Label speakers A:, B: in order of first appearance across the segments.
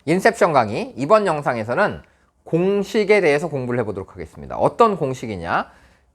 A: 인셉션 강의 이번 영상에서는 공식에 대해서 공부를 해보도록 하겠습니다. 어떤 공식이냐?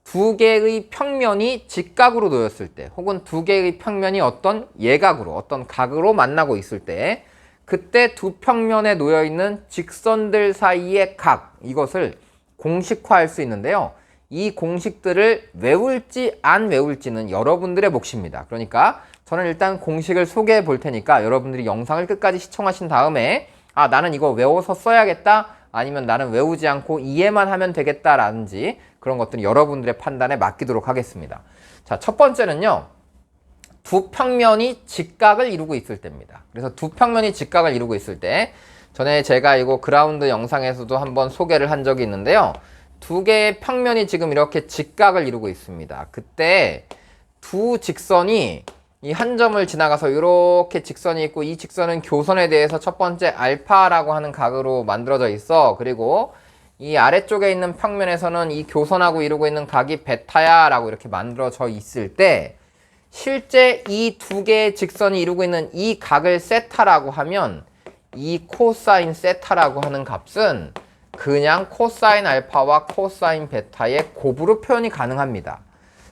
A: 두 개의 평면이 직각으로 놓였을 때 혹은 두 개의 평면이 어떤 예각으로 어떤 각으로 만나고 있을 때 그때 두 평면에 놓여있는 직선들 사이의 각, 이것을 공식화할 수 있는데요. 이 공식들을 외울지 안 외울지는 여러분들의 몫입니다. 그러니까 저는 일단 공식을 소개해 볼 테니까 여러분들이 영상을 끝까지 시청하신 다음에 아, 나는 이거 외워서 써야겠다, 아니면 나는 외우지 않고 이해만 하면 되겠다라든지 그런 것들은 여러분들의 판단에 맡기도록 하겠습니다. 자, 첫 번째는요, 두 평면이 직각을 이루고 있을 때입니다. 그래서 두 평면이 직각을 이루고 있을 때, 전에 제가 이거 그라운드 영상에서도 한번 소개를 한 적이 있는데요, 두 개의 평면이 지금 이렇게 직각을 이루고 있습니다. 그때 두 직선이 이 한 점을 지나가서 이렇게 직선이 있고, 이 직선은 교선에 대해서 첫 번째 알파라고 하는 각으로 만들어져 있어. 그리고 이 아래쪽에 있는 평면에서는 이 교선하고 이루고 있는 각이 베타야 라고 이렇게 만들어져 있을 때, 실제 이 두 개의 직선이 이루고 있는 이 각을 세타라고 하면 이 코사인 세타라고 하는 값은 그냥 코사인 알파와 코사인 베타의 곱으로 표현이 가능합니다.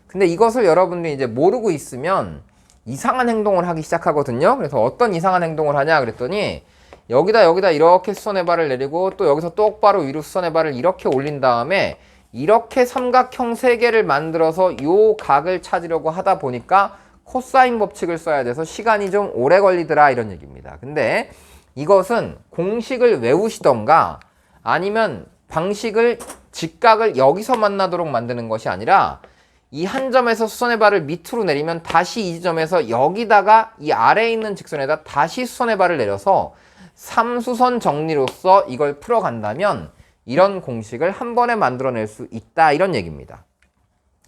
A: 근데 이것을 여러분들이 이제 모르고 있으면 이상한 행동을 하기 시작하거든요. 그래서 어떤 이상한 행동을 하냐 그랬더니, 여기다 이렇게 수선의 발을 내리고 또 여기서 똑바로 위로 수선의 발을 이렇게 올린 다음에 이렇게 삼각형 3개를 만들어서 요 각을 찾으려고 하다 보니까 코사인 법칙을 써야 돼서 시간이 좀 오래 걸리더라, 이런 얘기입니다. 근데 이것은 공식을 외우시던가 아니면 방식을 직각을 여기서 만나도록 만드는 것이 아니라, 이 한 점에서 수선의 발을 밑으로 내리면 다시 이 지점에서 여기다가 이 아래에 있는 직선에다 다시 수선의 발을 내려서 3수선 정리로서 이걸 풀어간다면 이런 공식을 한 번에 만들어낼 수 있다, 이런 얘기입니다.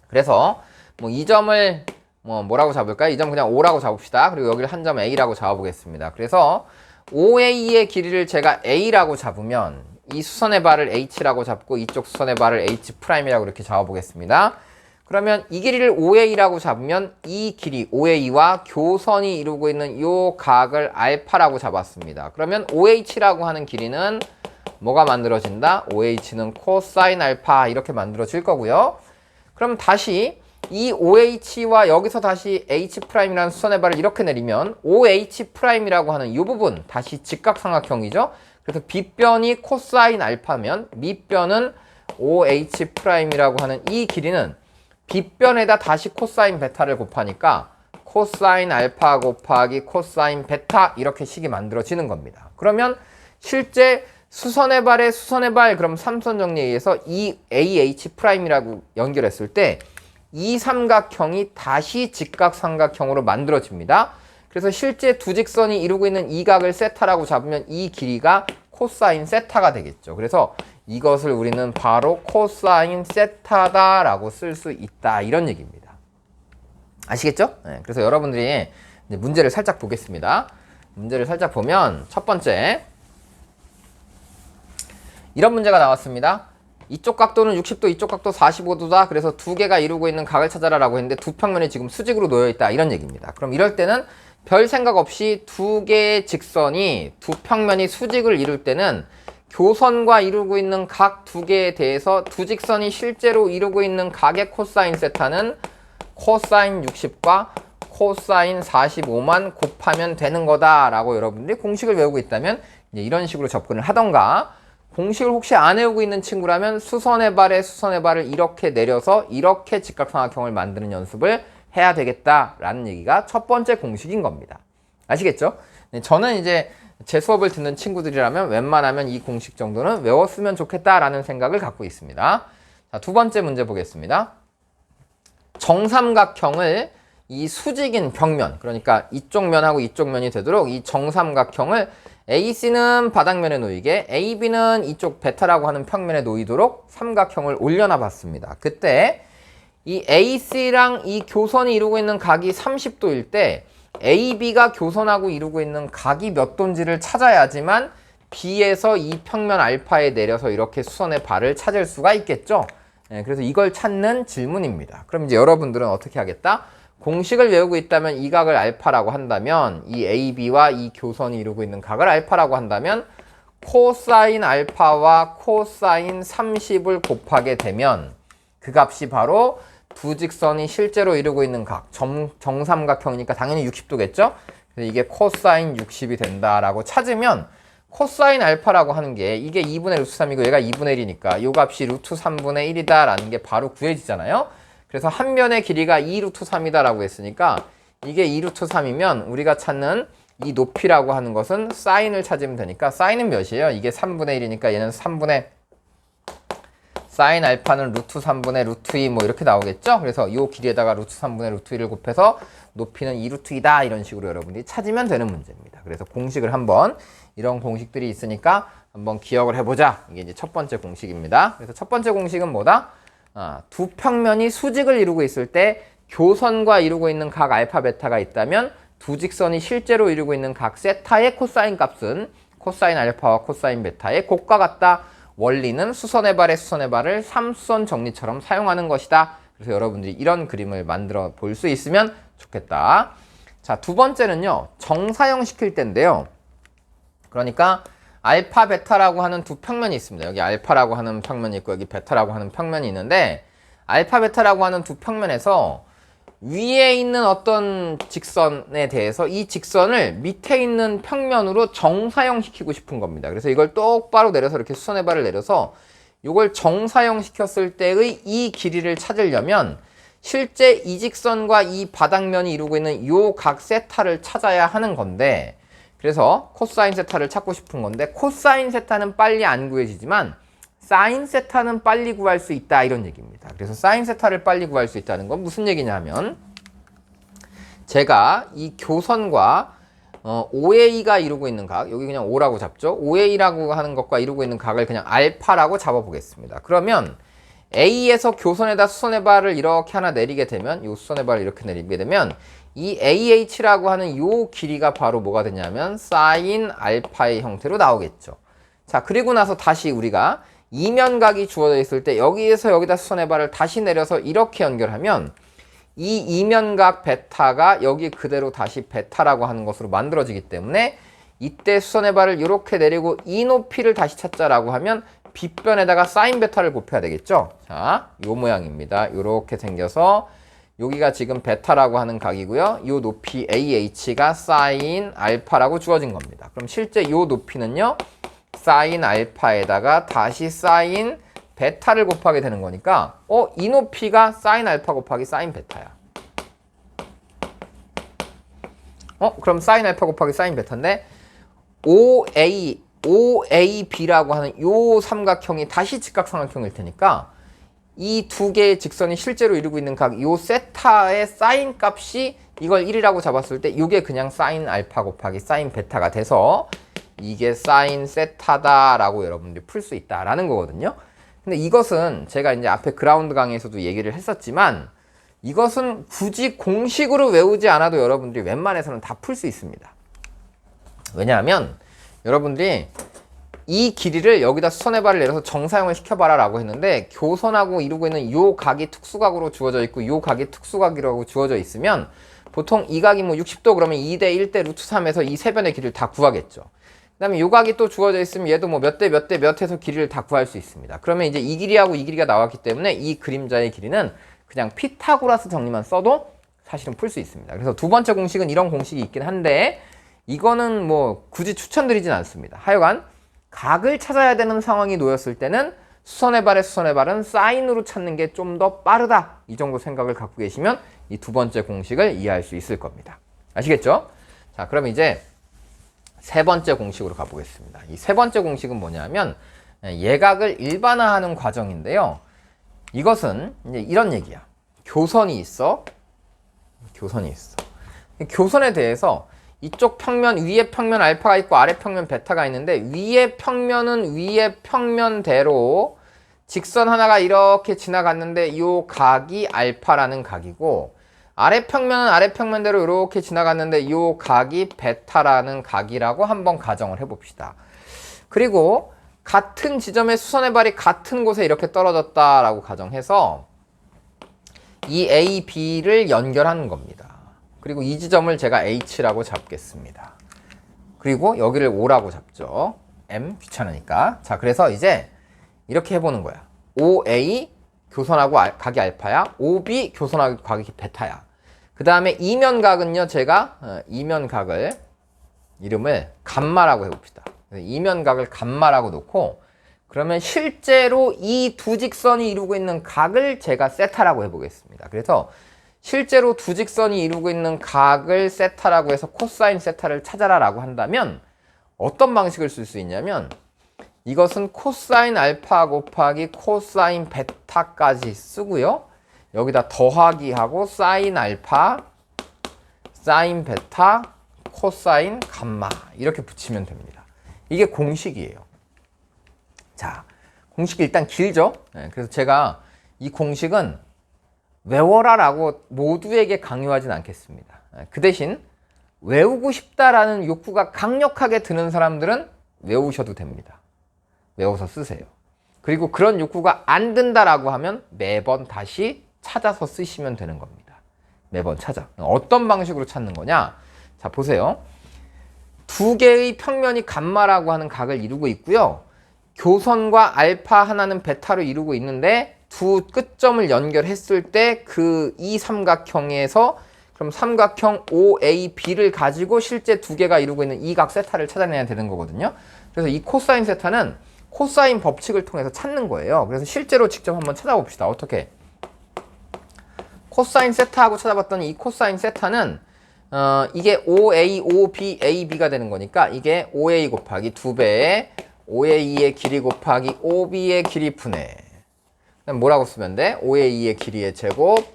A: 그래서 뭐 이 점을 뭐라고 잡을까요? 이 점 그냥 O라고 잡읍시다. 그리고 여기를 한 점 A라고 잡아보겠습니다. 그래서 OA의 길이를 제가 A라고 잡으면 이 수선의 발을 H라고 잡고 이쪽 수선의 발을 H'이라고 이렇게 잡아보겠습니다. 그러면 이 길이를 OA라고 잡으면 이 길이 OA와 교선이 이루고 있는 이 각을 알파라고 잡았습니다. 그러면 OH라고 하는 길이는 뭐가 만들어진다? OH는 코사인 알파, 이렇게 만들어질 거고요. 그럼 다시 이 OH와 여기서 다시 H'이라는 수선의 발을 이렇게 내리면 OH'이라고 하는 이 부분, 다시 직각삼각형이죠. 그래서 빗변이 코사인 알파면 밑변은 OH'이라고 하는 이 길이는 빗변에다 다시 코사인 베타를 곱하니까 코사인 알파 곱하기 코사인 베타, 이렇게 식이 만들어지는 겁니다. 그러면 실제 수선의 발에 수선의 발, 그럼 3선 정리에 의해서 이 AH'이라고 연결했을 때 이 삼각형이 다시 직각삼각형으로 만들어집니다. 그래서 실제 두 직선이 이루고 있는 이 각을 세타라고 잡으면 이 길이가 코사인 세타가 되겠죠. 그래서 이것을 우리는 바로 코사인 세타다라고 쓸 수 있다, 이런 얘기입니다. 아시겠죠? 네, 그래서 여러분들이 이제 문제를 살짝 보겠습니다. 문제를 살짝 보면 첫 번째, 이런 문제가 나왔습니다. 이쪽 각도는 60도, 이쪽 각도 45도다. 그래서 두 개가 이루고 있는 각을 찾아라 라고 했는데 두 평면이 지금 수직으로 놓여있다, 이런 얘기입니다. 그럼 이럴 때는 별 생각 없이 두 개의 직선이, 두 평면이 수직을 이룰 때는 교선과 이루고 있는 각 두 개에 대해서 두 직선이 실제로 이루고 있는 각의 코사인 세타는 코사인 60과 코사인 45만 곱하면 되는 거다 라고 여러분들이 공식을 외우고 있다면 이제 이런 식으로 접근을 하던가, 공식을 혹시 안 외우고 있는 친구라면 수선의 발에 수선의 발을 이렇게 내려서 이렇게 직각삼각형을 만드는 연습을 해야 되겠다라는 얘기가 첫 번째 공식인 겁니다. 아시겠죠? 네, 저는 이제 제 수업을 듣는 친구들이라면 웬만하면 이 공식 정도는 외웠으면 좋겠다라는 생각을 갖고 있습니다. 자, 두 번째 문제 보겠습니다. 정삼각형을 이 수직인 벽면, 그러니까 이쪽 면하고 이쪽 면이 되도록 이 정삼각형을 AC는 바닥면에 놓이게, AB는 이쪽 베타라고 하는 평면에 놓이도록 삼각형을 올려놔 봤습니다. 그때 이 AC랑 이 교선이 이루고 있는 각이 30도일 때 AB가 교선하고 이루고 있는 각이 몇 도인지를 찾아야지만 B에서 이 평면 알파에 내려서 이렇게 수선의 발을 찾을 수가 있겠죠. 네, 그래서 이걸 찾는 질문입니다. 그럼 이제 여러분들은 어떻게 하겠다? 공식을 외우고 있다면 이 각을 알파라고 한다면 이 AB와 이 교선이 이루고 있는 각을 알파라고 한다면 코사인 알파와 코사인 30을 곱하게 되면 그 값이 바로 두 직선이 실제로 이루고 있는 각, 정삼각형이니까 당연히 60도겠죠? 그래서 이게 코사인 60이 된다라고 찾으면 코사인 알파라고 하는 게 이게 2분의 루트 3이고 얘가 2분의 1이니까 이 값이 루트 3분의 1이다 라는 게 바로 구해지잖아요. 그래서 한 면의 길이가 2 루트 3이다 라고 했으니까 이게 2 루트 3이면 우리가 찾는 이 높이라고 하는 것은 사인을 찾으면 되니까 사인은 몇이에요? 이게 3분의 1이니까 얘는 3분의 사인 알파는 루트 3분의 루트 2 뭐 이렇게 나오겠죠? 그래서 이 길이에다가 루트 3분의 루트 2를 곱해서 높이는 2 루트 2다 이런 식으로 여러분들이 찾으면 되는 문제입니다. 그래서 공식을 한번 이런 공식들이 있으니까 한번 기억을 해보자. 이게 이제 첫 번째 공식입니다. 그래서 첫 번째 공식은 뭐다? 두 평면이 수직을 이루고 있을 때 교선과 이루고 있는 각 알파 베타가 있다면 두 직선이 실제로 이루고 있는 각 세타의 코사인 값은 코사인 알파와 코사인 베타의 곱과 같다. 원리는 수선의 발의 수선의 발을 3수선 정리처럼 사용하는 것이다. 그래서 여러분들이 이런 그림을 만들어 볼 수 있으면 좋겠다. 자, 두 번째는요. 정사형 시킬 때인데요. 그러니까 알파 베타라고 하는 두 평면이 있습니다. 여기 알파라고 하는 평면이 있고 여기 베타라고 하는 평면이 있는데 알파 베타라고 하는 두 평면에서 위에 있는 어떤 직선에 대해서 이 직선을 밑에 있는 평면으로 정사형 시키고 싶은 겁니다. 그래서 이걸 똑바로 내려서 이렇게 수선의 발을 내려서 이걸 정사형 시켰을 때의 이 길이를 찾으려면 실제 이 직선과 이 바닥면이 이루고 있는 요 각 세타를 찾아야 하는 건데 그래서 코사인 세타를 찾고 싶은 건데 코사인 세타는 빨리 안 구해지지만 사인 세타는 빨리 구할 수 있다 이런 얘기입니다. 그래서 사인 세타를 빨리 구할 수 있다는 건 무슨 얘기냐면 제가 이 교선과 OA가 이루고 있는 각, 여기 그냥 O라고 잡죠. OA라고 하는 것과 이루고 있는 각을 그냥 알파라고 잡아보겠습니다. 그러면 A에서 교선에다 수선의 발을 이렇게 하나 내리게 되면 이 수선의 발을 이렇게 내리게 되면 이 AH라고 하는 이 길이가 바로 뭐가 되냐면 사인 알파의 형태로 나오겠죠. 자, 그리고 나서 다시 우리가 이면각이 주어져 있을 때 여기에서 여기다 수선의 발을 다시 내려서 이렇게 연결하면 이 이면각 베타가 여기 그대로 다시 베타라고 하는 것으로 만들어지기 때문에 이때 수선의 발을 이렇게 내리고 이 높이를 다시 찾자라고 하면 빗변에다가 사인 베타를 곱해야 되겠죠. 자, 요 모양입니다. 이렇게 생겨서 여기가 지금 베타라고 하는 각이고요. 요 높이 AH가 사인 알파라고 주어진 겁니다. 그럼 실제 요 높이는요. 사인 알파에다가 다시 사인 베타를 곱하게 되는 거니까 이 높이가 사인 알파 곱하기 사인 베타야. 그럼 사인 알파 곱하기 사인 베타인데 OAB라고 하는 요 삼각형이 다시 직각삼각형일 테니까 이 두 개의 직선이 실제로 이루고 있는 각 요 세타의 사인 값이 이걸 1이라고 잡았을 때 이게 그냥 사인 알파 곱하기 사인 베타가 돼서 이게 사인 세타다라고 여러분들이 풀 수 있다라는 거거든요. 근데 이것은 제가 이제 앞에 그라운드 강의에서도 얘기를 했었지만 이것은 굳이 공식으로 외우지 않아도 여러분들이 웬만해서는 다 풀 수 있습니다. 왜냐하면 여러분들이 이 길이를 여기다 수선의 발을 내려서 정사형을 시켜봐라 라고 했는데 교선하고 이루고 있는 요 각이 특수각으로 주어져 있고 요 각이 특수각이라고 주어져 있으면 보통 이 각이 뭐 60도 그러면 2대 1대 루트 3에서 이 세 변의 길이를 다 구하겠죠. 그 다음에 요 각이 또 주어져 있으면 얘도 뭐 몇 대 몇 대 몇 해서 길이를 다 구할 수 있습니다. 그러면 이제 이 길이하고 이 길이가 나왔기 때문에 이 그림자의 길이는 그냥 피타고라스 정리만 써도 사실은 풀 수 있습니다. 그래서 두 번째 공식은 이런 공식이 있긴 한데 이거는 뭐 굳이 추천드리진 않습니다. 하여간 각을 찾아야 되는 상황이 놓였을 때는 수선의 발은 사인으로 찾는 게 좀 더 빠르다. 이 정도 생각을 갖고 계시면 이 두 번째 공식을 이해할 수 있을 겁니다. 아시겠죠? 자, 그럼 이제 세 번째 공식으로 가보겠습니다. 이 세 번째 공식은 뭐냐면 예각을 일반화하는 과정인데요. 이것은 이제 이런 얘기야. 교선이 있어. 교선에 대해서 이쪽 평면, 위에 평면 알파가 있고 아래 평면 베타가 있는데 위에 평면은 위에 평면대로 직선 하나가 이렇게 지나갔는데 이 각이 알파라는 각이고 아래 평면은 아래 평면대로 이렇게 지나갔는데 이 각이 베타라는 각이라고 한번 가정을 해봅시다. 그리고 같은 지점의 수선의 발이 같은 곳에 이렇게 떨어졌다라고 가정해서 이 A, B를 연결하는 겁니다. 그리고 이 지점을 제가 H라고 잡겠습니다. 그리고 여기를 O라고 잡죠. M 귀찮으니까. 자, 그래서 이제 이렇게 해보는 거야. OA 교선하고 각이 알파야. OB 교선하고 각이 베타야. 그 다음에 이면각은요, 제가 이면각을 이름을 감마라고 해봅시다. 이면각을 감마라고 놓고, 그러면 실제로 이 두 직선이 이루고 있는 각을 제가 세타라고 해보겠습니다. 그래서 실제로 두 직선이 이루고 있는 각을 세타라고 해서 코사인 세타를 찾아라 라고 한다면 어떤 방식을 쓸 수 있냐면, 이것은 코사인 알파 곱하기 코사인 베타까지 쓰고요. 여기다 더하기 하고 사인 알파, 사인 베타, 코사인 감마 이렇게 붙이면 됩니다. 이게 공식이에요. 자, 공식이 일단 길죠? 네, 그래서 제가 이 공식은 외워라 라고 모두에게 강요하진 않겠습니다. 네, 그 대신 외우고 싶다라는 욕구가 강력하게 드는 사람들은 외우셔도 됩니다. 외워서 쓰세요. 그리고 그런 욕구가 안 든다라고 하면 매번 다시 찾아서 쓰시면 되는 겁니다. 매번 찾아. 어떤 방식으로 찾는 거냐? 자, 보세요. 두 개의 평면이 감마라고 하는 각을 이루고 있고요. 교선과 알파 하나는 베타로 이루고 있는데 두 끝점을 연결했을 때 그 이 삼각형에서 그럼 삼각형 OAB를 가지고 실제 두 개가 이루고 있는 이 각 세타를 찾아내야 되는 거거든요. 그래서 이 코사인 세타는 코사인 법칙을 통해서 찾는 거예요. 그래서 실제로 직접 한번 찾아봅시다. 어떻게? 코사인 세타하고 찾아봤더니 이 코사인 세타는 이게 OA, OB, AB가 되는 거니까 이게 OA 곱하기 2배의 OA의 길이 곱하기 OB의 길이 분의, 그럼 뭐라고 쓰면 돼? OA의 길이의 제곱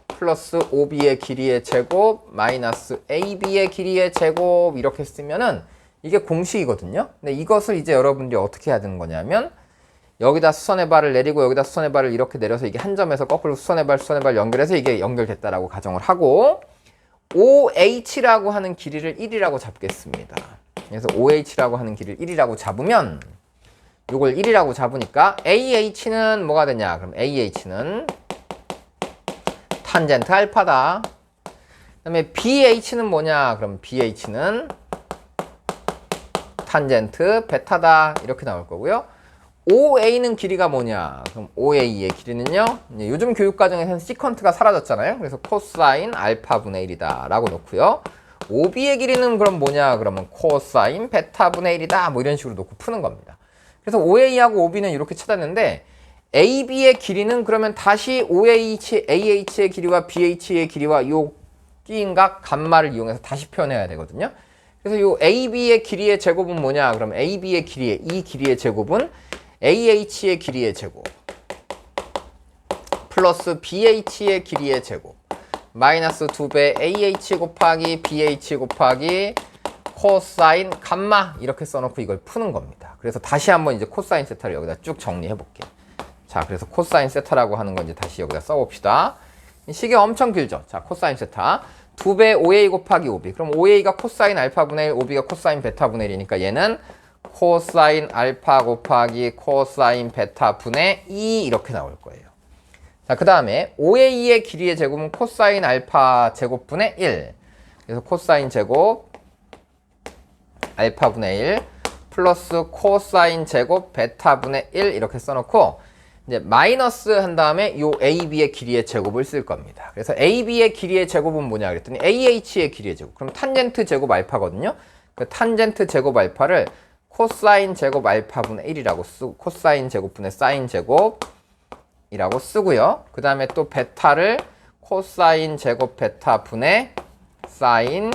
A: 플러스 OB의 길이의 제곱 마이너스 AB의 길이의 제곱 이렇게 쓰면은 이게 공식이거든요. 근데 이것을 이제 여러분들이 어떻게 해야 되는 거냐면 여기다 수선의 발을 내리고 여기다 수선의 발을 이렇게 내려서 이게 한 점에서 거꾸로 수선의 발 연결해서 이게 연결됐다라고 가정을 하고 OH라고 하는 길이를 1이라고 잡겠습니다. 그래서 OH라고 하는 길이를 1이라고 잡으면 요걸 1이라고 잡으니까 AH는 뭐가 되냐? 그럼 AH는 탄젠트 알파다. 그 다음에 BH는 뭐냐? 그럼 BH는 탄젠트 베타다. 이렇게 나올 거고요. OA는 길이가 뭐냐? 그럼 OA의 길이는요. 요즘 교육과정에서는 시컨트가 사라졌잖아요. 그래서 코사인 알파분의 1이다 라고 놓고요. OB의 길이는 그럼 뭐냐? 그러면 코사인 베타분의 1이다. 뭐 이런 식으로 놓고 푸는 겁니다. 그래서 OA하고 OB는 이렇게 찾았는데 AB의 길이는 그러면 다시 AH의 길이와 BH의 길이와 요 끼인각 감마를 이용해서 다시 표현해야 되거든요. 그래서 요 AB의 길이의 제곱은 뭐냐? 그럼 AB의 길이의 이 길이의 제곱은 AH의 길이의 제곱 플러스 BH의 길이의 제곱 마이너스 2배 AH 곱하기 BH 곱하기 코사인 감마 이렇게 써놓고 이걸 푸는 겁니다. 그래서 다시 한번 이제 코사인 세타를 여기다 쭉 정리해 볼게요. 자, 그래서 코사인 세타라고 하는 건 이제 다시 여기다 써봅시다. 식이 엄청 길죠? 자, 코사인 세타 2배 OA 곱하기 OB. 그럼 OA가 코사인 알파분의 1, OB가 코사인 베타분의 1이니까 얘는 코사인 알파 곱하기 코사인 베타 분의 2 이렇게 나올 거예요. 자, 그 다음에 OA의 길이의 제곱은 코사인 알파 제곱분의 1. 그래서 코사인 제곱 알파 분의 1 플러스 코사인 제곱 베타 분의 1 이렇게 써놓고 이제 마이너스 한 다음에 요 AB의 길이의 제곱을 쓸 겁니다. 그래서 AB의 길이의 제곱은 뭐냐 그랬더니 AH의 길이의 제곱. 그럼 탄젠트 제곱 알파거든요. 그 탄젠트 제곱 알파를 코사인 제곱 알파분의 1이라고 쓰고 코사인 제곱분의 사인 제곱이라고 쓰고요. 그 다음에 또 베타를 코사인 제곱 베타분의 사인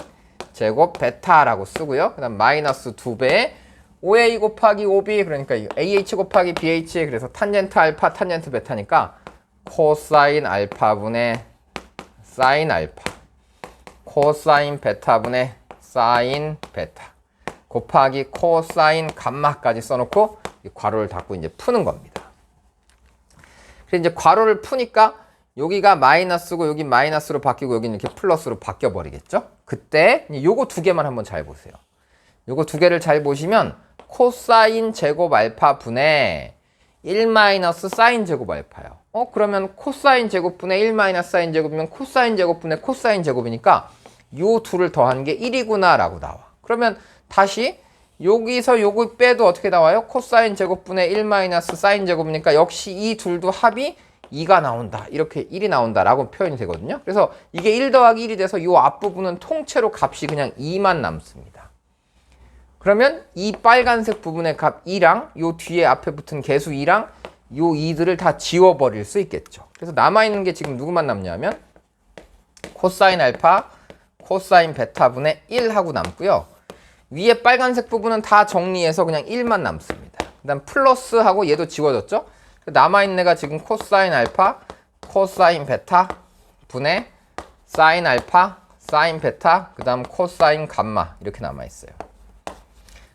A: 제곱 베타라고 쓰고요. 그 다음 마이너스 2배 OA 곱하기 OB 그러니까 AH 곱하기 BH 그래서 탄젠트 알파 탄젠트 베타니까 코사인 알파분의 사인 알파 코사인 베타분의 사인 베타 곱하기 코사인 감마까지 써놓고 괄호를 닫고 이제 푸는 겁니다. 그래서 이제 괄호를 푸니까 여기가 마이너스고 여기 마이너스로 바뀌고 여기는 이렇게 플러스로 바뀌어 버리겠죠? 그때 요거 두 개만 한번 잘 보세요. 요거 두 개를 잘 보시면 코사인 제곱 알파 분의 1 마이너스 사인 제곱 알파요. 그러면 코사인 제곱분의 1 마이너스 사인 제곱이면 코사인 제곱분의 코사인 제곱이니까 요 둘을 더한 게 1이구나 라고 나와. 그러면 다시 여기서 요거 빼도 어떻게 나와요? 코사인 제곱분의 1 마이너스 사인 제곱이니까 역시 이 둘도 합이 2가 나온다. 이렇게 1이 나온다라고 표현이 되거든요. 그래서 이게 1 더하기 1이 돼서 이 앞부분은 통째로 값이 그냥 2만 남습니다. 그러면 이 빨간색 부분의 값 2랑 요 뒤에 앞에 붙은 개수 2랑 요 2들을 다 지워버릴 수 있겠죠. 그래서 남아있는 게 지금 누구만 남냐면 코사인 알파, 코사인 베타분의 1 하고 남고요. 위에 빨간색 부분은 다 정리해서 그냥 1만 남습니다. 그 다음 플러스하고 얘도 지워졌죠? 남아있는 애가 지금 코사인 알파, 코사인 베타 분의 사인 알파, 사인 베타, 그 다음 코사인 감마 이렇게 남아있어요.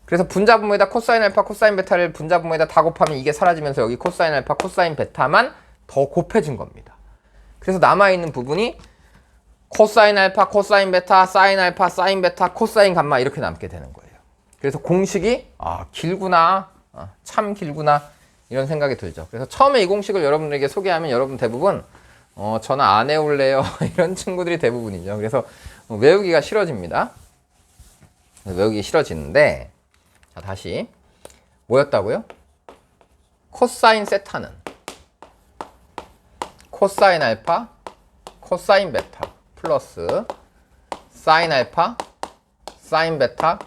A: 그래서 분자분모에다 코사인 알파, 코사인 베타를 분자분모에다 다 곱하면 이게 사라지면서 여기 코사인 알파, 코사인 베타만 더 곱해진 겁니다. 그래서 남아있는 부분이 코사인 알파, 코사인 베타, 사인 알파, 사인 베타, 코사인 감마 이렇게 남게 되는 거예요. 그래서 공식이 길구나, 참 길구나 이런 생각이 들죠. 그래서 처음에 이 공식을 여러분들에게 소개하면 여러분 대부분 저는 안 해올래요 이런 친구들이 대부분이죠. 그래서 외우기가 싫어집니다. 외우기 싫어지는데 자 다시 뭐였다고요? 코사인 세타는 코사인 알파, 코사인 베타 플러스 사인 알파, 사인 베타,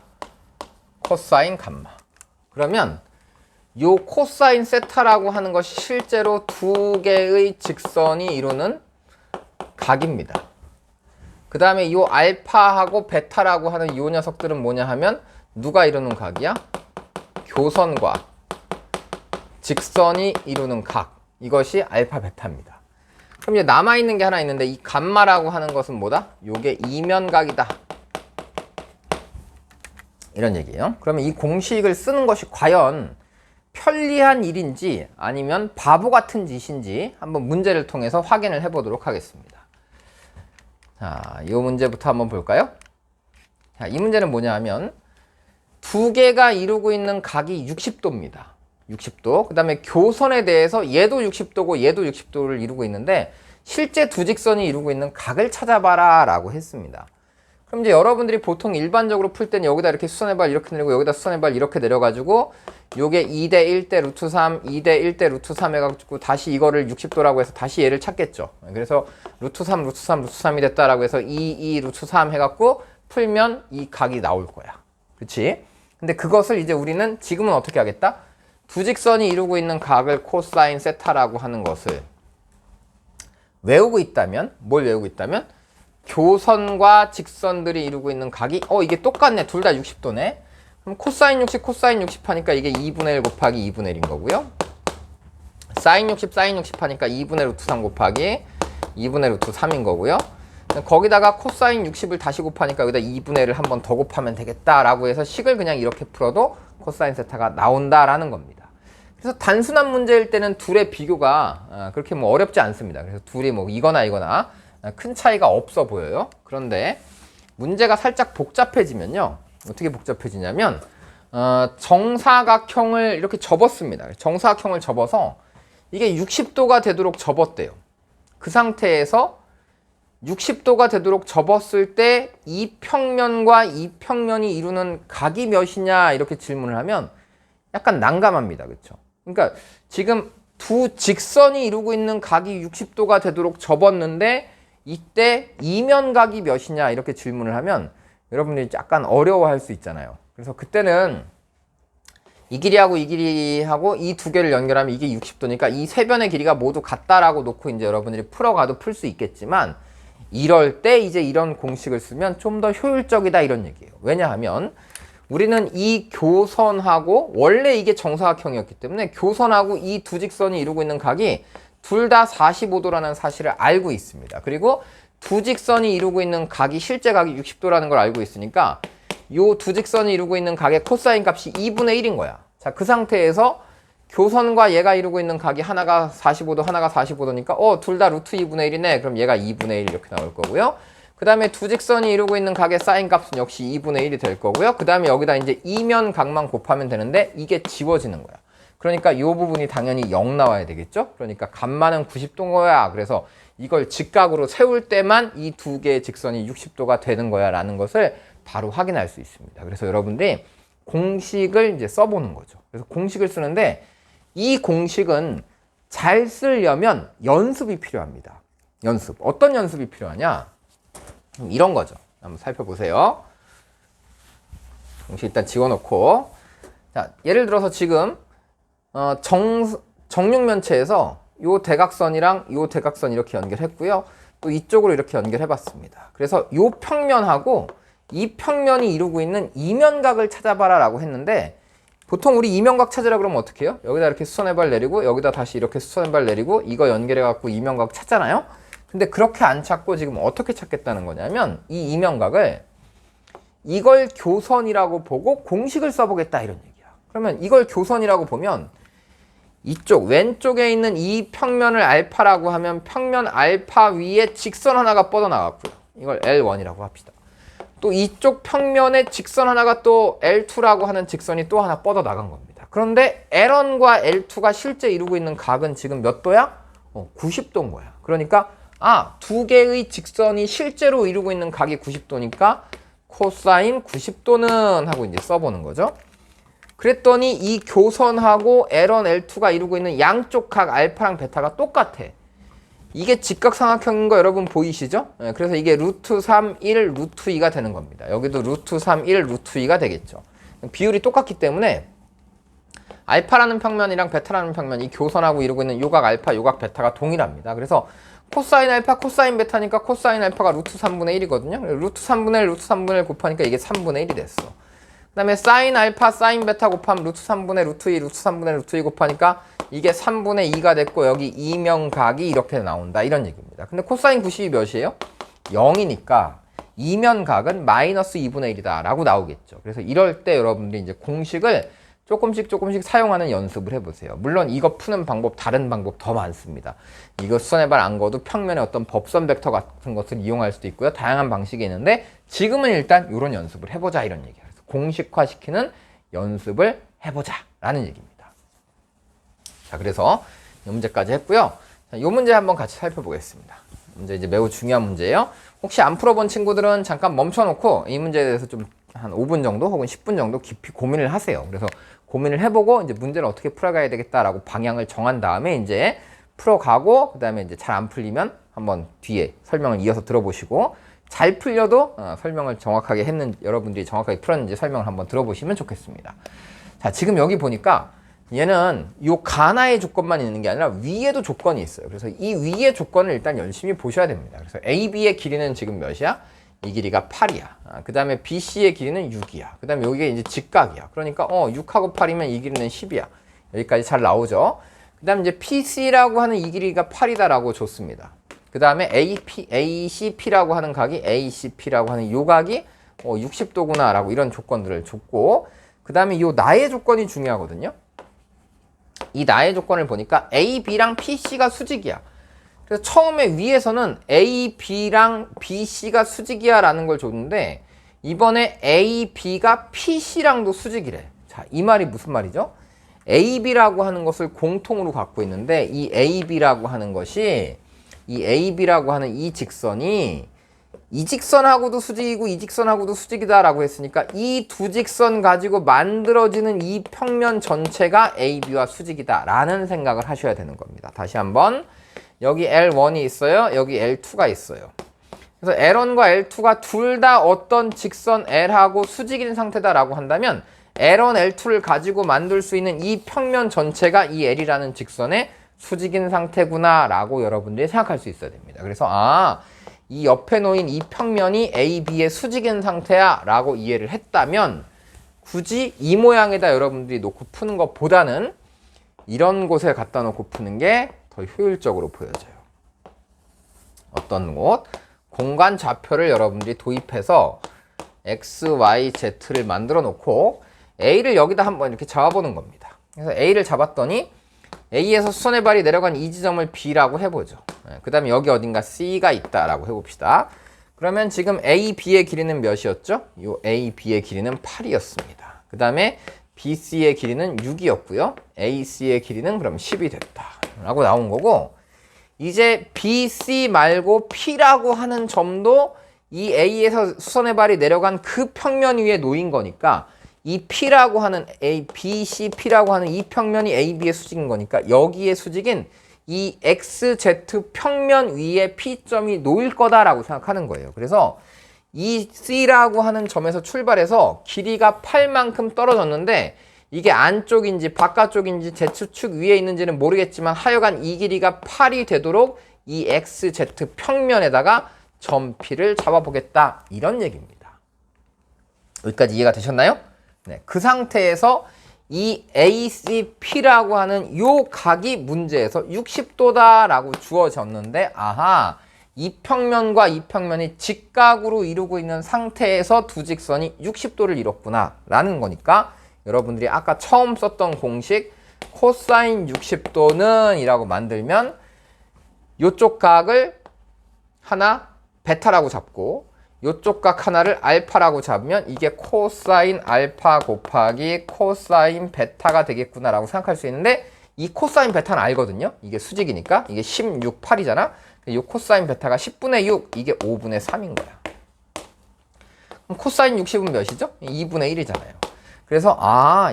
A: 코사인 감마. 그러면 요 코사인 세타라고 하는 것이 실제로 두 개의 직선이 이루는 각입니다. 그 다음에 요 알파하고 베타라고 하는 요 녀석들은 뭐냐 하면 누가 이루는 각이야? 교선과 직선이 이루는 각. 이것이 알파 베타입니다. 그럼 이제 남아있는 게 하나 있는데 이 감마라고 하는 것은 뭐다? 요게 이면각이다. 이런 얘기예요. 그러면 이 공식을 쓰는 것이 과연 편리한 일인지 아니면 바보 같은 짓인지 한번 문제를 통해서 확인을 해보도록 하겠습니다. 자, 이 문제부터 한번 볼까요? 자, 이 문제는 뭐냐 하면 두 개가 이루고 있는 각이 60도입니다. 60도. 그 다음에 교선에 대해서 얘도 60도고 얘도 60도를 이루고 있는데 실제 두 직선이 이루고 있는 각을 찾아봐라 라고 했습니다. 그럼 이제 여러분들이 보통 일반적으로 풀 때는 여기다 이렇게 수선의 발 이렇게 내리고 여기다 수선의 발 이렇게 내려가지고 요게 2대 1대 루트 3, 2대 1대 루트 3 해가지고 다시 이거를 60도라고 해서 다시 얘를 찾겠죠. 그래서 루트 3, 루트 3, 루트 3이 됐다라고 해서 2 루트 3 해갖고 풀면 이 각이 나올 거야. 그치? 근데 그것을 이제 우리는 지금은 어떻게 하겠다? 두 직선이 이루고 있는 각을 코사인 세타라고 하는 것을 외우고 있다면, 뭘 외우고 있다면? 교선과 직선들이 이루고 있는 각이 이게 똑같네. 둘 다 60도네. 그럼 코사인 60, 코사인 60 하니까 이게 2분의 1 곱하기 2분의 1인 거고요. 사인 60, 사인 60 하니까 2분의 루트 3 곱하기 2분의 루트 3인 거고요. 거기다가 코사인 60을 다시 곱하니까 여기다 2분의 1을 한 번 더 곱하면 되겠다라고 해서 식을 그냥 이렇게 풀어도 코사인 세타가 나온다라는 겁니다. 그래서 단순한 문제일 때는 둘의 비교가 그렇게 뭐 어렵지 않습니다. 그래서 둘이 뭐 이거나 큰 차이가 없어 보여요. 그런데 문제가 살짝 복잡해지면요. 어떻게 복잡해지냐면 정사각형을 이렇게 접었습니다. 정사각형을 접어서 이게 60도가 되도록 접었대요. 그 상태에서 60도가 되도록 접었을 때 이 평면과 이 평면이 이루는 각이 몇이냐 이렇게 질문을 하면 약간 난감합니다. 그렇죠? 그러니까 지금 두 직선이 이루고 있는 각이 60도가 되도록 접었는데 이때 이면각이 몇이냐 이렇게 질문을 하면 여러분들이 약간 어려워할 수 있잖아요. 그래서 그때는 이 길이하고 이 길이하고 이 두 개를 연결하면 이게 60도니까 이 세 변의 길이가 모두 같다라고 놓고 이제 여러분들이 풀어가도 풀 수 있겠지만 이럴 때 이제 이런 공식을 쓰면 좀 더 효율적이다 이런 얘기예요. 왜냐하면 우리는 이 교선하고 원래 이게 정사각형이었기 때문에 교선하고 이 두 직선이 이루고 있는 각이 둘 다 45도라는 사실을 알고 있습니다. 그리고 두 직선이 이루고 있는 각이 실제 각이 60도라는 걸 알고 있으니까 요 두 직선이 이루고 있는 각의 코사인 값이 2분의 1인 거야. 자, 그 상태에서 교선과 얘가 이루고 있는 각이 하나가 45도, 하나가 45도니까 둘 다 루트 2분의 1이네. 그럼 얘가 2분의 1 이렇게 나올 거고요. 그 다음에 두 직선이 이루고 있는 각의 사인 값은 역시 2분의 1이 될 거고요. 그 다음에 여기다 이제 이면 각만 곱하면 되는데 이게 지워지는 거야. 그러니까 이 부분이 당연히 0 나와야 되겠죠? 그러니까 감마는 90도인 거야. 그래서 이걸 직각으로 세울 때만 이 두 개의 직선이 60도가 되는 거야 라는 것을 바로 확인할 수 있습니다. 그래서 여러분들이 공식을 이제 써보는 거죠. 그래서 공식을 쓰는데 이 공식은 잘 쓰려면 연습이 필요합니다. 연습. 어떤 연습이 필요하냐? 이런 거죠. 한번 살펴보세요. 공식 일단 지워놓고. 자, 예를 들어서 지금 정육면체에서 요 대각선이랑 요 대각선 이렇게 연결했고요. 또 이쪽으로 이렇게 연결해봤습니다. 그래서 요 평면하고 이 평면이 이루고 있는 이면각을 찾아봐라 라고 했는데 보통 우리 이면각 찾으라 그러면 어떻게 해요? 여기다 이렇게 수선의 발 내리고 여기다 다시 이렇게 수선의 발 내리고 이거 연결해갖고 이면각 찾잖아요? 근데 그렇게 안 찾고 지금 어떻게 찾겠다는 거냐면 이 이면각을 이걸 교선이라고 보고 공식을 써보겠다 이런 얘기야. 그러면 이걸 교선이라고 보면 이쪽 왼쪽에 있는 이 평면을 알파라고 하면 평면 알파 위에 직선 하나가 뻗어나갔고요. 이걸 L1이라고 합시다. 또 이쪽 평면에 직선 하나가 또 L2라고 하는 직선이 또 하나 뻗어나간 겁니다. 그런데 L1과 L2가 실제 이루고 있는 각은 지금 몇 도야? 90도인 거야. 그러니까 두 개의 직선이 실제로 이루고 있는 각이 90도니까 코사인 90도는 하고 이제 써보는 거죠. 그랬더니 이 교선하고 L1, L2가 이루고 있는 양쪽 각 알파랑 베타가 똑같아. 이게 직각삼각형인 거 여러분 보이시죠? 그래서 이게 루트 3, 1, 루트 2가 되는 겁니다. 여기도 루트 3, 1, 루트 2가 되겠죠. 비율이 똑같기 때문에 알파라는 평면이랑 베타라는 평면, 이 교선하고 이루고 있는 요각 알파, 요각 베타가 동일합니다. 그래서 코사인 알파, 코사인 베타니까 코사인 알파가 루트 3분의 1이거든요. 루트 3분의 1, 루트 3분의 1 곱하니까 이게 3분의 1이 됐어. 그 다음에 사인 알파, 사인 베타 곱하면 루트 3분의 루트 2, 루트 3분의 루트 2 곱하니까 이게 3분의 2가 됐고 여기 이면각이 이렇게 나온다 이런 얘기입니다. 근데 코사인 90이 몇이에요? 0이니까 이면각은 마이너스 2분의 1이다 라고 나오겠죠. 그래서 이럴 때 여러분들이 이제 공식을 조금씩 사용하는 연습을 해보세요. 물론 이거 푸는 방법, 다른 방법 더 많습니다. 이거 수선의 발 안 그어도 평면의 어떤 법선 벡터 같은 것을 이용할 수도 있고요. 다양한 방식이 있는데 지금은 일단 이런 연습을 해보자 이런 얘기예요. 그래서 공식화시키는 연습을 해보자 라는 얘기입니다. 자, 그래서 이 문제까지 했고요. 자, 이 문제 한번 같이 살펴보겠습니다. 문제 이제 매우 중요한 문제예요. 혹시 안 풀어본 친구들은 잠깐 멈춰놓고 이 문제에 대해서 좀 한 5분 정도 혹은 10분 정도 깊이 고민을 하세요. 그래서 고민을 해보고 이제 문제를 어떻게 풀어가야 되겠다라고 방향을 정한 다음에 이제 풀어가고 그 다음에 이제 잘 안 풀리면 한번 뒤에 설명을 이어서 들어보시고 잘 풀려도 설명을 정확하게 여러분들이 정확하게 풀었는지 설명을 한번 들어보시면 좋겠습니다. 자, 지금 여기 보니까 얘는 요 가나의 조건만 있는 게 아니라 위에도 조건이 있어요. 그래서 이 위의 조건을 일단 열심히 보셔야 됩니다. 그래서 AB의 길이는 지금 몇이야? 이 길이가 8이야. 그 다음에 BC의 길이는 6이야. 그 다음에 여기가 이제 직각이야. 그러니까 6하고 8이면 이 길이는 10이야. 여기까지 잘 나오죠. 그 다음에 이제 PC라고 하는 이 길이가 8이다라고 줬습니다. 그 다음에 ACP라고 하는 각이 ACP라고 하는 요 각이 60도구나 라고 이런 조건들을 줬고 그 다음에 요 나의 조건이 중요하거든요. 이 나의 조건을 보니까 A, B랑 PC가 수직이야. 그래서 처음에 위에서는 A, B랑 BC가 수직이야 라는 걸 줬는데 이번에 A, B가 PC랑도 수직이래. 자, 이 말이 무슨 말이죠? A, B라고 하는 것을 공통으로 갖고 있는데 이 A, B라고 하는 것이 이 A, B라고 하는 이 직선이 이 직선하고도 수직이고 이 직선하고도 수직이다 라고 했으니까 이 두 직선 가지고 만들어지는 이 평면 전체가 AB와 수직이다 라는 생각을 하셔야 되는 겁니다. 다시 한번 여기 L1이 있어요. 여기 L2가 있어요. 그래서 L1과 L2가 둘 다 어떤 직선 L하고 수직인 상태다 라고 한다면 L1, L2를 가지고 만들 수 있는 이 평면 전체가 이 L이라는 직선의 수직인 상태구나 라고 여러분들이 생각할 수 있어야 됩니다. 그래서 이 옆에 놓인 이 평면이 AB의 수직인 상태야 라고 이해를 했다면 굳이 이 모양에다 여러분들이 놓고 푸는 것보다는 이런 곳에 갖다 놓고 푸는 게 더 효율적으로 보여져요. 어떤 곳? 공간 좌표를 여러분들이 도입해서 X, Y, Z를 만들어 놓고 A를 여기다 한번 이렇게 잡아보는 겁니다. 그래서 A를 잡았더니 A에서 수선의 발이 내려간 이 지점을 B라고 해보죠. 그 다음에 여기 어딘가 C가 있다라고 해봅시다. 그러면 지금 A, B의 길이는 몇이었죠? 이 A, B의 길이는 8이었습니다. 그 다음에 BC의 길이는 6이었고요. AC의 길이는 그럼 10이 됐다 라고 나온 거고 이제 BC 말고 P라고 하는 점도 이 A에서 수선의 발이 내려간 그 평면 위에 놓인 거니까 이 P라고 하는 A, B, C, P라고 하는 이 평면이 A, B의 수직인 거니까 여기에 수직인 이 X, Z 평면 위에 P점이 놓일 거다라고 생각하는 거예요. 그래서 이 C라고 하는 점에서 출발해서 길이가 8만큼 떨어졌는데 이게 안쪽인지 바깥쪽인지 Z축 위에 있는지는 모르겠지만 하여간 이 길이가 8이 되도록 이 X, Z 평면에다가 점 P를 잡아보겠다. 이런 얘기입니다. 여기까지 이해가 되셨나요? 네, 그 상태에서 이 ACP라고 하는 요 각이 문제에서 60도다라고 주어졌는데 아하, 이 평면과 이 평면이 직각으로 이루고 있는 상태에서 두 직선이 60도를 이뤘구나 라는 거니까 여러분들이 아까 처음 썼던 공식 코사인 60도는 이라고 만들면 요쪽 각을 하나 베타라고 잡고 요쪽 각 하나를 알파라고 잡으면 이게 코사인 알파 곱하기 코사인 베타가 되겠구나 라고 생각할 수 있는데 이 코사인 베타는 알거든요. 이게 수직이니까 이게 16, 8이잖아. 이 코사인 베타가 10분의 6, 이게 5분의 3인 거야. 그럼 코사인 60은 몇이죠? 2분의 1이잖아요. 그래서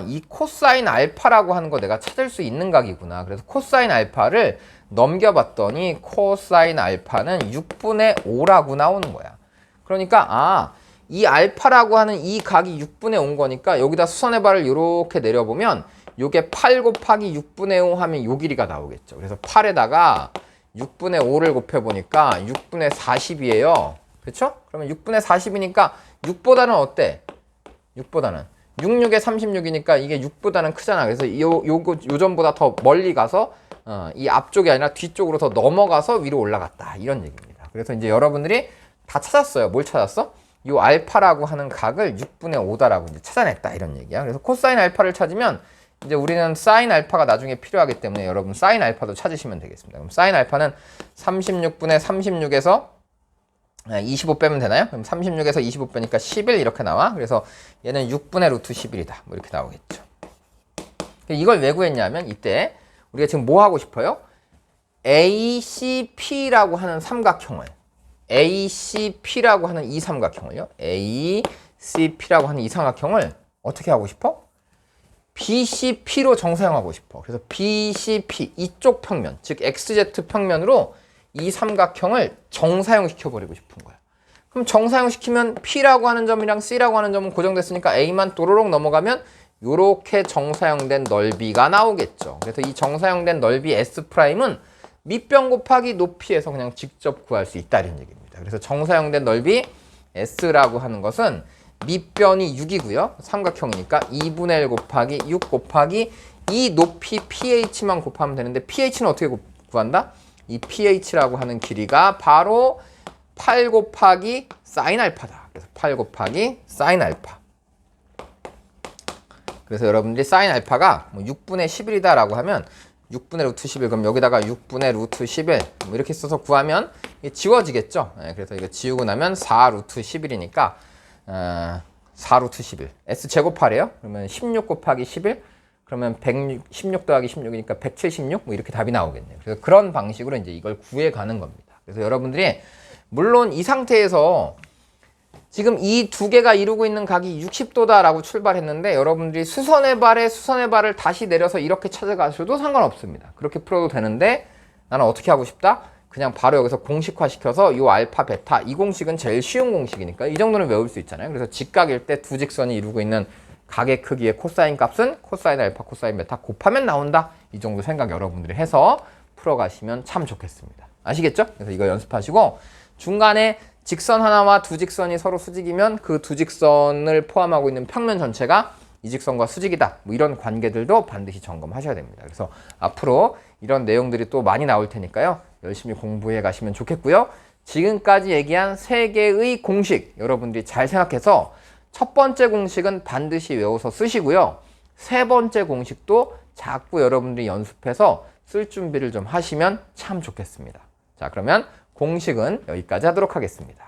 A: 이 코사인 알파라고 하는 거 내가 찾을 수 있는 각이구나. 그래서 코사인 알파를 넘겨봤더니 코사인 알파는 6분의 5라고 나오는 거야. 그러니까 이 알파라고 하는 이 각이 6분의 5인 거니까 여기다 수선의 발을 이렇게 내려보면 요게 8 곱하기 6분의 5 하면 요 길이가 나오겠죠. 그래서 8에다가 6분의 5를 곱해보니까 6분의 40이에요. 그렇죠? 그러면 6분의 40이니까 6보다는 어때? 6보다는 66에 36이니까 이게 6보다는 크잖아. 그래서 요점보다 더 멀리 가서 이 앞쪽이 아니라 뒤쪽으로 더 넘어가서 위로 올라갔다. 이런 얘기입니다. 그래서 이제 여러분들이 다 찾았어요. 뭘 찾았어? 요 알파라고 하는 각을 6분의 5다라고 이제 찾아냈다. 이런 얘기야. 그래서 코사인 알파를 찾으면 이제 우리는 사인 알파가 나중에 필요하기 때문에 여러분 사인 알파도 찾으시면 되겠습니다. 그럼 사인 알파는 36분의 36에서 25 빼면 되나요? 그럼 36에서 25 빼니까 11 이렇게 나와. 그래서 얘는 6분의 루트 11이다. 뭐 이렇게 나오겠죠. 이걸 왜 구했냐면 이때 우리가 지금 뭐 하고 싶어요? ACP라고 하는 삼각형을 ACP라고 하는 이 삼각형을요. ACP라고 하는 이 삼각형을 어떻게 하고 싶어? BCP로 정사형하고 싶어. 그래서 BCP 이쪽 평면, 즉 XZ 평면으로 이 삼각형을 정사형시켜버리고 싶은 거야. 그럼 정사형시키면 P라고 하는 점이랑 C라고 하는 점은 고정됐으니까 A만 또로록 넘어가면 요렇게 정사형된 넓이가 나오겠죠. 그래서 이 정사형된 넓이 S'은 밑변 곱하기 높이에서 그냥 직접 구할 수 있다 이런 얘기입니다. 그래서 정사형된 넓이 S라고 하는 것은 밑변이 6이고요. 삼각형이니까 2분의 1 곱하기 6 곱하기 이 높이 pH만 곱하면 되는데 pH는 어떻게 구한다? 이 pH라고 하는 길이가 바로 8 곱하기 사인 알파다. 그래서 8 곱하기 사인 알파. 그래서 여러분들이 사인 알파가 6분의 11이다 라고 하면 6분의 루트 11 그럼 여기다가 6분의 루트 11 뭐 이렇게 써서 구하면 이게 지워지겠죠. 네, 그래서 이거 지우고 나면 4 루트 11이니까 4 루트 11 S제곱하래요. 그러면 16 곱하기 11 그러면 16 더하기 16이니까 176 뭐 이렇게 답이 나오겠네요. 그래서 그런 방식으로 이제 이걸 구해가는 겁니다. 그래서 여러분들이 물론 이 상태에서 지금 이 두 개가 이루고 있는 각이 60도다라고 출발했는데 여러분들이 수선의 발을 다시 내려서 이렇게 찾아가셔도 상관없습니다. 그렇게 풀어도 되는데 나는 어떻게 하고 싶다? 그냥 바로 여기서 공식화시켜서 이 알파, 베타 이 공식은 제일 쉬운 공식이니까 이 정도는 외울 수 있잖아요. 그래서 직각일 때 두 직선이 이루고 있는 각의 크기의 코사인 값은 코사인 알파, 코사인 베타 곱하면 나온다. 이 정도 생각 여러분들이 해서 풀어가시면 참 좋겠습니다. 아시겠죠? 그래서 이거 연습하시고 중간에 직선 하나와 두 직선이 서로 수직이면 그 두 직선을 포함하고 있는 평면 전체가 이 직선과 수직이다. 뭐 이런 관계들도 반드시 점검하셔야 됩니다. 그래서 앞으로 이런 내용들이 또 많이 나올 테니까요. 열심히 공부해 가시면 좋겠고요. 지금까지 얘기한 세 개의 공식 여러분들이 잘 생각해서 첫 번째 공식은 반드시 외워서 쓰시고요. 세 번째 공식도 자꾸 여러분들이 연습해서 쓸 준비를 좀 하시면 참 좋겠습니다. 자, 그러면 공식은 여기까지 하도록 하겠습니다.